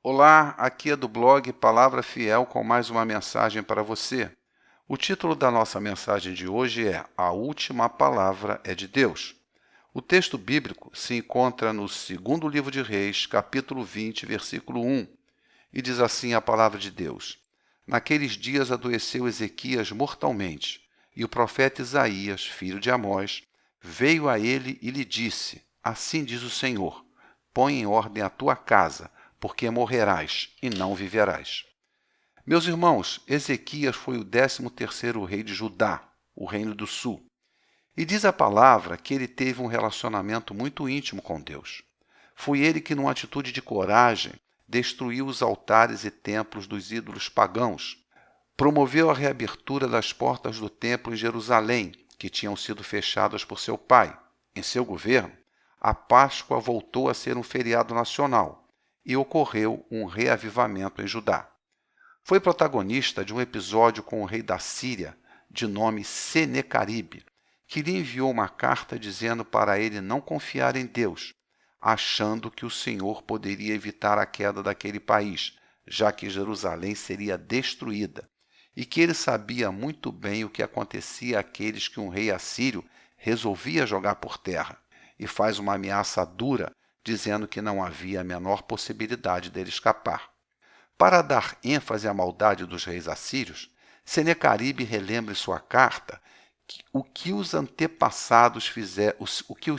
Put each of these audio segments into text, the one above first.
Olá, aqui é do blog Palavra Fiel com mais uma mensagem para você. O título da nossa mensagem de hoje é A Última Palavra é de Deus. O texto bíblico se encontra no segundo livro de Reis, capítulo 20, versículo 1, e diz assim a palavra de Deus: Naqueles dias adoeceu Ezequias mortalmente, e o profeta Isaías, filho de Amós, veio a ele e lhe disse: Assim diz o Senhor, põe em ordem a tua casa, porque morrerás e não viverás. Meus irmãos, Ezequias foi o 13º rei de Judá, o reino do sul. E diz a palavra que ele teve um relacionamento muito íntimo com Deus. Foi ele que, numa atitude de coragem, destruiu os altares e templos dos ídolos pagãos, promoveu a reabertura das portas do templo em Jerusalém, que tinham sido fechadas por seu pai. Em seu governo, a Páscoa voltou a ser um feriado nacional e ocorreu um reavivamento em Judá. Foi protagonista de um episódio com o rei da Síria, de nome Senecaribe, que lhe enviou uma carta dizendo para ele não confiar em Deus, achando que o Senhor poderia evitar a queda daquele país, já que Jerusalém seria destruída, e que ele sabia muito bem o que acontecia àqueles que um rei assírio resolvia jogar por terra, e faz uma ameaça dura, dizendo que não havia a menor possibilidade dele escapar. Para dar ênfase à maldade dos reis assírios, Senecaribe relembra em sua carta o que os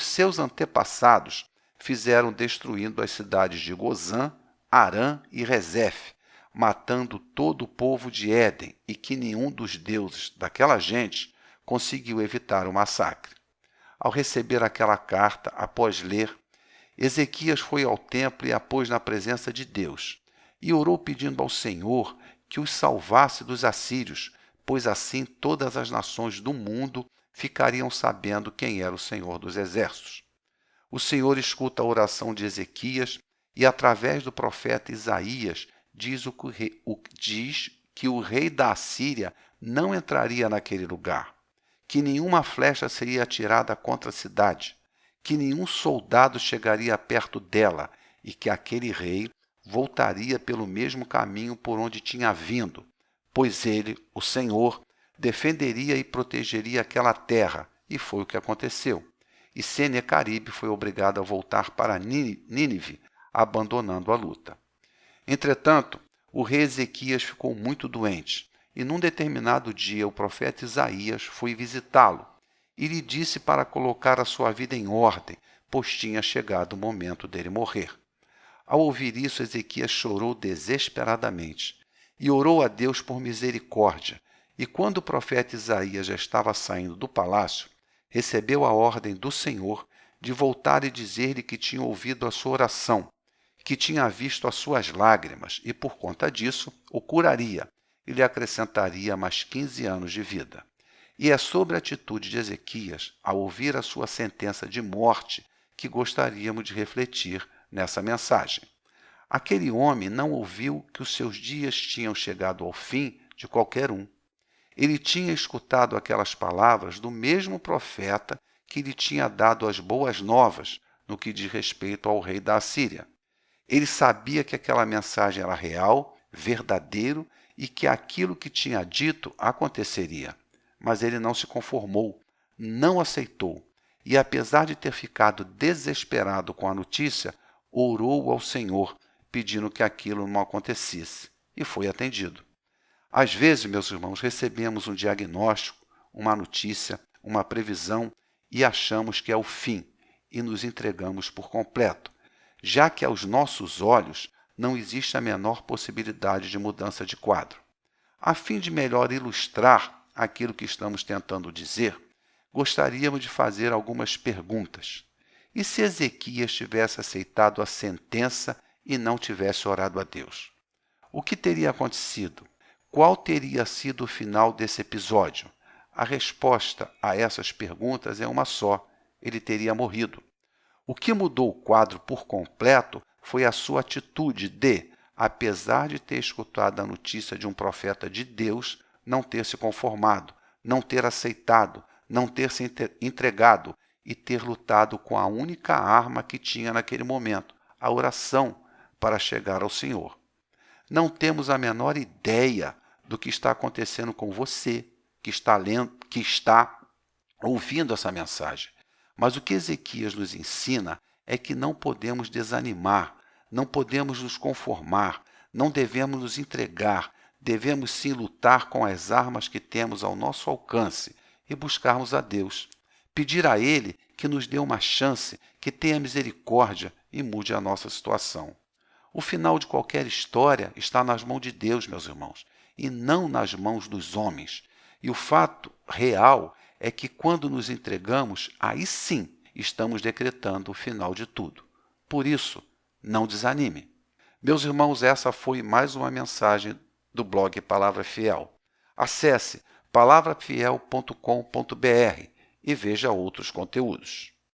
seus antepassados fizeram destruindo as cidades de Gozã, Arã e Rezef, matando todo o povo de Éden, e que nenhum dos deuses daquela gente conseguiu evitar o massacre. Ao receber aquela carta, após ler, Ezequias foi ao templo e a pôs na presença de Deus, e orou pedindo ao Senhor que os salvasse dos assírios, pois assim todas as nações do mundo ficariam sabendo quem era o Senhor dos exércitos. O Senhor escuta a oração de Ezequias e, através do profeta Isaías, diz que o rei da Assíria não entraria naquele lugar, que nenhuma flecha seria atirada contra a cidade, que nenhum soldado chegaria perto dela e que aquele rei voltaria pelo mesmo caminho por onde tinha vindo, pois ele, o Senhor, defenderia e protegeria aquela terra, e foi o que aconteceu. E Senecaribe foi obrigado a voltar para Nínive, abandonando a luta. Entretanto, o rei Ezequias ficou muito doente, e num determinado dia o profeta Isaías foi visitá-lo, e lhe disse para colocar a sua vida em ordem, pois tinha chegado o momento dele morrer. Ao ouvir isso, Ezequias chorou desesperadamente e orou a Deus por misericórdia. E quando o profeta Isaías já estava saindo do palácio, recebeu a ordem do Senhor de voltar e dizer-lhe que tinha ouvido a sua oração, que tinha visto as suas lágrimas e, por conta disso, o curaria e lhe acrescentaria mais 15 anos de vida. E é sobre a atitude de Ezequias, ao ouvir a sua sentença de morte, que gostaríamos de refletir nessa mensagem. Aquele homem não ouviu que os seus dias tinham chegado ao fim de qualquer um. Ele tinha escutado aquelas palavras do mesmo profeta que lhe tinha dado as boas novas no que diz respeito ao rei da Assíria. Ele sabia que aquela mensagem era real, verdadeiro e que aquilo que tinha dito aconteceria. Mas ele não se conformou, não aceitou, e apesar de ter ficado desesperado com a notícia, orou ao Senhor, pedindo que aquilo não acontecesse, e foi atendido. Às vezes, meus irmãos, recebemos um diagnóstico, uma notícia, uma previsão, e achamos que é o fim, e nos entregamos por completo, já que aos nossos olhos não existe a menor possibilidade de mudança de quadro. A fim de melhor ilustrar aquilo que estamos tentando dizer, gostaríamos de fazer algumas perguntas. E se Ezequias tivesse aceitado a sentença e não tivesse orado a Deus? O que teria acontecido? Qual teria sido o final desse episódio? A resposta a essas perguntas é uma só: ele teria morrido. O que mudou o quadro por completo foi a sua atitude de, apesar de ter escutado a notícia de um profeta de Deus, não ter se conformado, não ter aceitado, não ter se entregado e ter lutado com a única arma que tinha naquele momento, a oração, para chegar ao Senhor. Não temos a menor ideia do que está acontecendo com você, que está ouvindo essa mensagem. Mas o que Ezequias nos ensina é que não podemos desanimar, não podemos nos conformar, não devemos nos entregar, devemos sim lutar com as armas que temos ao nosso alcance e buscarmos a Deus. Pedir a Ele que nos dê uma chance, que tenha misericórdia e mude a nossa situação. O final de qualquer história está nas mãos de Deus, meus irmãos, e não nas mãos dos homens. E o fato real é que quando nos entregamos, aí sim estamos decretando o final de tudo. Por isso, não desanime. Meus irmãos, essa foi mais uma mensagem do blog Palavra Fiel. Acesse palavrafiel.com.br e veja outros conteúdos.